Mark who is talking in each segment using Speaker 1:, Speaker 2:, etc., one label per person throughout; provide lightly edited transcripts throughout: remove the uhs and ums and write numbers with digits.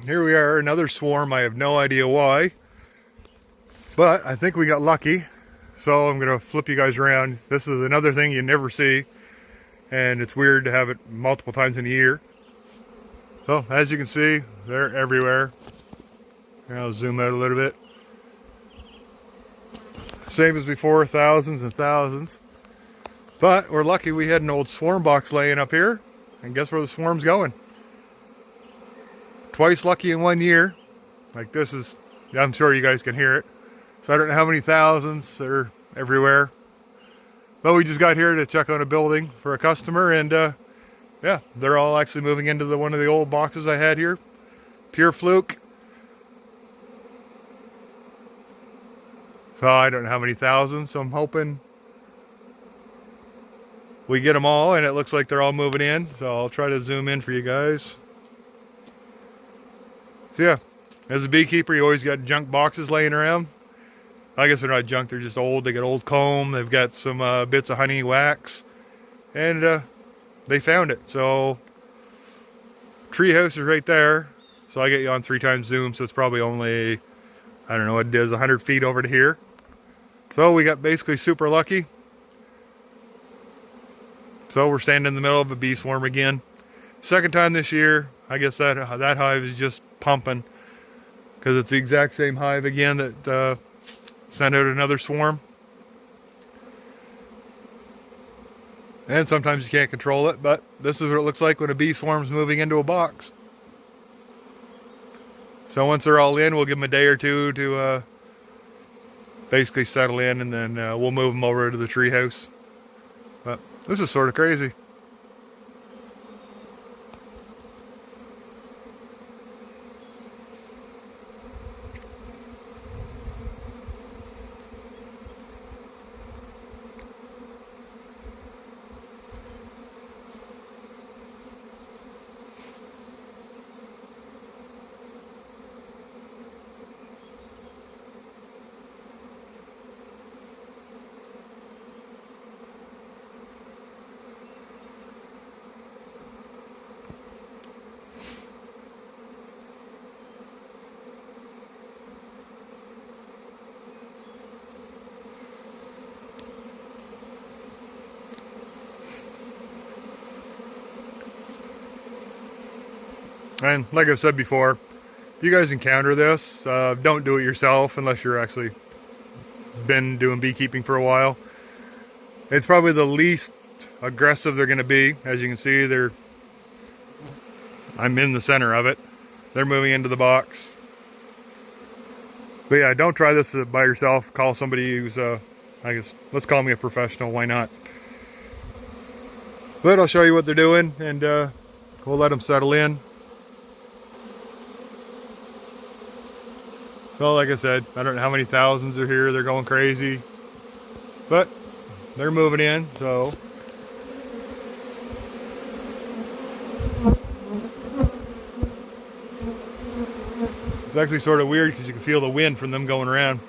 Speaker 1: here we are, another swarm. I have no idea why, but I think we got lucky. So I'm gonna flip you guys around. This is another thing you never see, and it's weird to have it multiple times in a year. So as you can see, they're everywhere. And I'll zoom out a little bit. Same as before, thousands and thousands. But we're lucky we had an old swarm box laying up here, and guess where the swarm's going? Twice lucky in 1 year. Like this is, I'm sure you guys can hear it. So I don't know how many thousands, they're everywhere. But we just got here to check on a building for a customer, and yeah, they're all actually moving into one of the old boxes I had here. Pure fluke. So I don't know how many thousands, so I'm hoping we get them all, and it looks like they're all moving in. So I'll try to zoom in for you guys. So yeah, as a beekeeper, you always got junk boxes laying around. I guess they're not junk, they're just old. They got old comb, they've got some bits of honey wax, and they found it. So tree house is right there. So I get you on 3 times zoom, so it's probably only, I don't know what it is, 100 feet over to here. So we got basically super lucky. So we're standing in the middle of a bee swarm again. Second time this year. I guess that hive is just pumping, because it's the exact same hive again that sent out another swarm. And sometimes you can't control it, but this is what it looks like when a bee swarm's moving into a box. So once they're all in, we'll give them a day or two to basically settle in, and then we'll move them over to the tree house. But this is sort of crazy. And like I've said before, if you guys encounter this, don't do it yourself unless you're actually been doing beekeeping for a while. It's probably the least aggressive they're going to be. As you can see, I'm in the center of it. They're moving into the box. But yeah, don't try this by yourself. Call somebody who's, I guess, let's call me a professional. Why not? But I'll show you what they're doing, and we'll let them settle in. Well, like I said, I don't know how many thousands are here. They're going crazy. But they're moving in, so. It's actually sort of weird because you can feel the wind from them going around.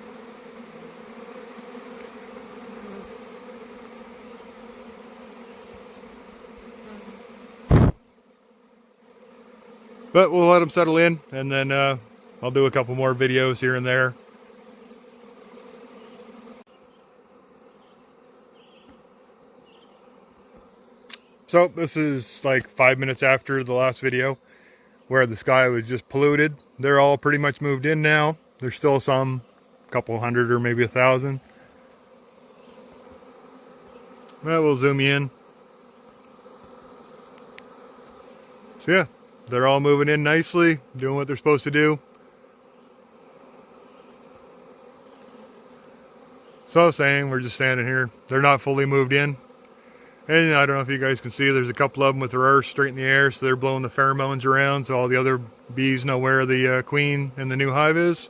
Speaker 1: But we'll let them settle in, and then I'll do a couple more videos here and there. So this is like 5 minutes after the last video, where the sky was just polluted. They're all pretty much moved in now. There's still some, couple hundred or maybe 1,000. Well, we'll zoom you in. So yeah, they're all moving in nicely, doing what they're supposed to do. So saying, we're just standing here. They're not fully moved in. And I don't know if you guys can see, there's a couple of them with their arse straight in the air, so they're blowing the pheromones around, so all the other bees know where the queen in the new hive is.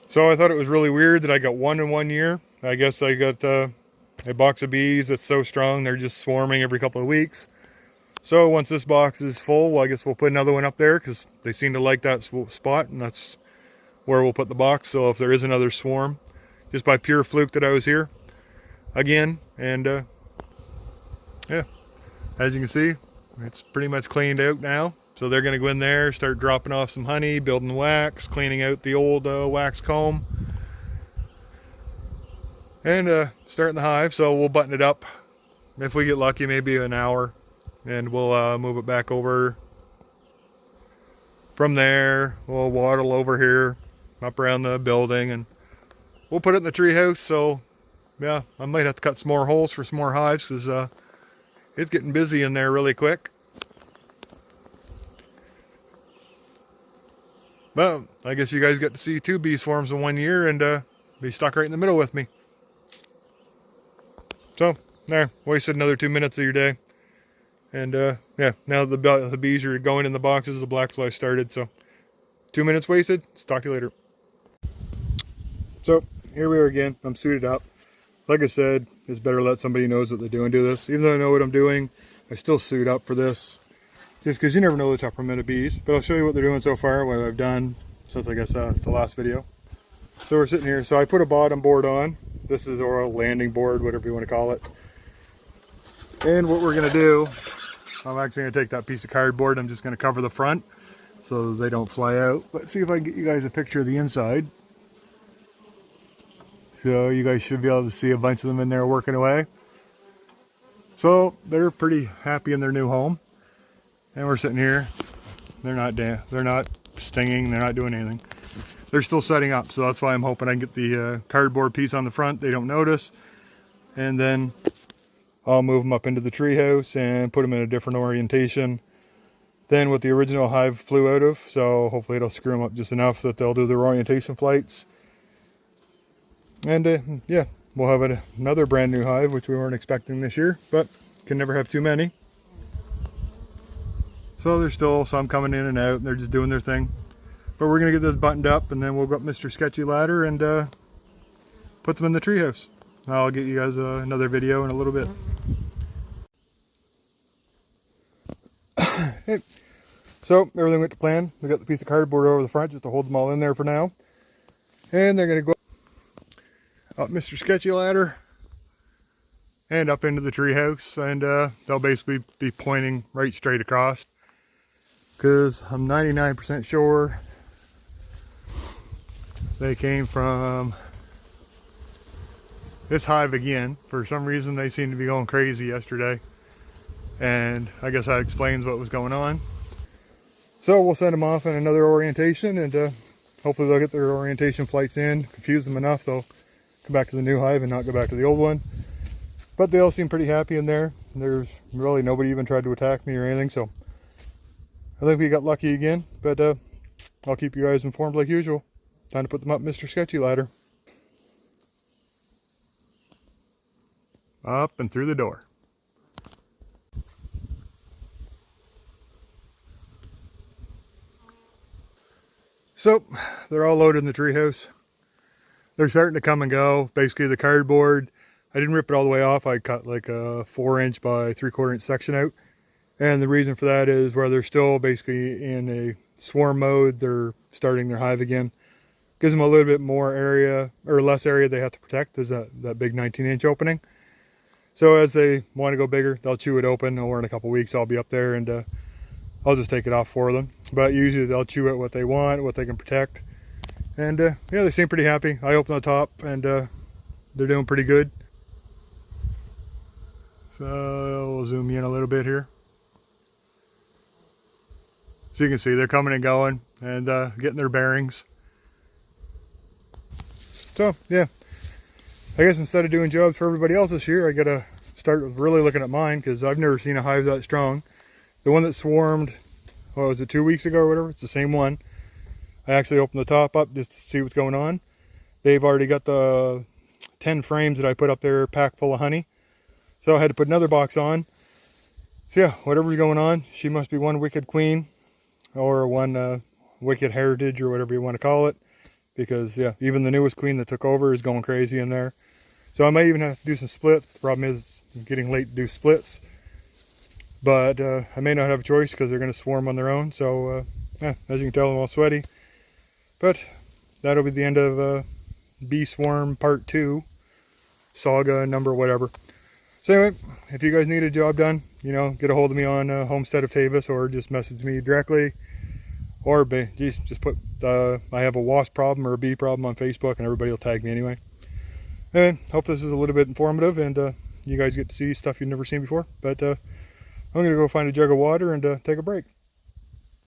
Speaker 1: So I thought it was really weird that I got one in 1 year. I guess I got a box of bees that's so strong they're just swarming every couple of weeks. So once this box is full, well, I guess we'll put another one up there because they seem to like that spot, and that's where we'll put the box. So if there is another swarm, just by pure fluke that I was here again, and yeah, as you can see, it's pretty much cleaned out now. So they're going to go in there, start dropping off some honey, building wax, cleaning out the old wax comb, and starting the hive. So we'll button it up. If we get lucky, maybe an hour, and we'll move it back over. From there, we'll waddle over here, up around the building, and we'll put it in the tree house. So yeah, I might have to cut some more holes for some more hives, because it's getting busy in there really quick. Well, I guess you guys got to see 2 bee swarms in 1 year and be stuck right in the middle with me. So, there, wasted another 2 minutes of your day. And yeah, now the bees are going in the boxes, the black fly started, so 2 minutes wasted. Talk to you later. So, here we are again. I'm suited up. Like I said, it's better let somebody who knows what they're doing do this. Even though I know what I'm doing, I still suit up for this. Just because you never know the temperament of bees. But I'll show you what they're doing so far, what I've done since, I guess, the last video. So we're sitting here. So I put a bottom board on. This is our landing board, whatever you want to call it. And what we're going to do, I'm actually going to take that piece of cardboard. I'm just going to cover the front so they don't fly out. Let's see if I can get you guys a picture of the inside. So you guys should be able to see a bunch of them in there working away. So they're pretty happy in their new home. And we're sitting here. They're not stinging. They're not doing anything. They're still setting up. So that's why I'm hoping I can get the cardboard piece on the front. They don't notice. And then I'll move them up into the treehouse and put them in a different orientation than what the original hive flew out of. So hopefully it'll screw them up just enough that they'll do their orientation flights. And yeah, we'll have another brand new hive, which we weren't expecting this year, but can never have too many. So there's still some coming in and out, and they're just doing their thing. But we're going to get this buttoned up, and then we'll go up Mr. Sketchy Ladder and put them in the treehouse. I'll get you guys another video in a little bit. Okay. So everything went to plan. We got the piece of cardboard over the front just to hold them all in there for now. And they're going to go up Mr. Sketchy Ladder and up into the treehouse, and they'll basically be pointing right straight across, because I'm 99% sure they came from this hive again. For some reason they seemed to be going crazy yesterday, and I guess that explains what was going on. So we'll send them off in another orientation, and hopefully they'll get their orientation flights in, confuse them enough they'll come back to the new hive and not go back to the old one. But they all seem pretty happy in there. There's really nobody even tried to attack me or anything, so I think we got lucky again. But I'll keep you guys informed like usual. Time to put them up Mr. Sketchy Ladder. Up and through the door. So they're all loaded in the treehouse. They're starting to come and go. Basically the cardboard, I didn't rip it all the way off. I cut like a 4" by 3/4" inch section out. And the reason for that is where they're still basically in a swarm mode, they're starting their hive again. Gives them a little bit more area, or less area they have to protect. There's that big 19" opening. So as they want to go bigger, they'll chew it open. Or in a couple weeks I'll be up there and I'll just take it off for them. But usually they'll chew out what they want, what they can protect. And yeah, they seem pretty happy. I open the top and they're doing pretty good. So we'll zoom in a little bit here. So you can see they're coming and going and getting their bearings. So yeah, I guess instead of doing jobs for everybody else this year, I gotta start really looking at mine, because I've never seen a hive that strong. The one that swarmed, what was it, 2 weeks ago or whatever, it's the same one. I actually opened the top up just to see what's going on. They've already got the 10 frames that I put up there packed full of honey. So I had to put another box on. So yeah, whatever's going on, she must be one wicked queen, or one wicked heritage, or whatever you want to call it. Because yeah, even the newest queen that took over is going crazy in there. So I might even have to do some splits. The problem is I'm getting late to do splits. But I may not have a choice, because they're going to swarm on their own. So yeah, as you can tell, I'm all sweaty. But that'll be the end of Bee Swarm Part 2, Saga number whatever. So anyway, if you guys need a job done, you know, get a hold of me on Homestead of Tavis, or just message me directly, or geez, just put I have a wasp problem or a bee problem on Facebook, and everybody will tag me anyway. And hope this is a little bit informative, and you guys get to see stuff you've never seen before. But I'm gonna go find a jug of water and take a break.